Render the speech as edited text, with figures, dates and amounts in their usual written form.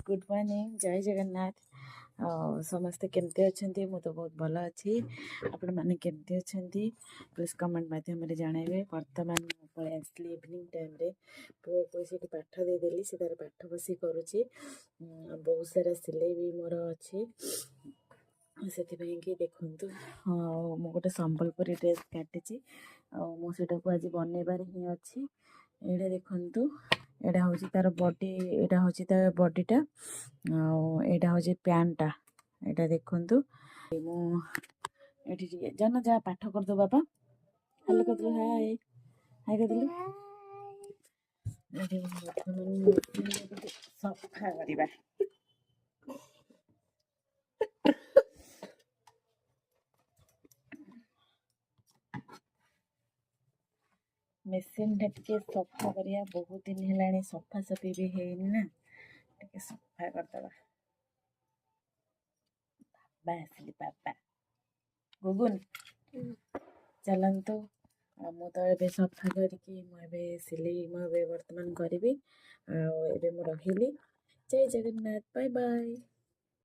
Good morning जय जगन्नाथ। समस्ते केमती अच्छे मुझे बहुत भल अच्छी आपण मैंने केमती अच्छा प्लीज कमेंट मध्यम जानवे। बर्तमान पलि आसली इवनिंग टाइम रे पुओ को सीट पाठ देदेली से तार पाठ बसी करुच्ची। बहुत सारा सिलाई भी मोर अच्छी से देखु। हाँ मु गोटे संबलपुरी ड्रेस काटिची मुझे आज बनइबार ही अच्छी। ये देखु एटा हूँ तार बॉडी एटा हूँ तार बॉडीटा आटा हूँ पैंटा एटा देखु। मुझे जान जा पाठ करदे बापा हेलो कर हाय हाय कर सफा करवा मेसीन टे सफा करिया बहुत दिन है सफा सफी भी है ना टे सफा करदे। बाबा बाबा गुगुन चलतु मु तो ये सफा करके मुझे सिलाई मुझे बर्तमान करी। आ रही जय जगन्नाथ बाय बाय।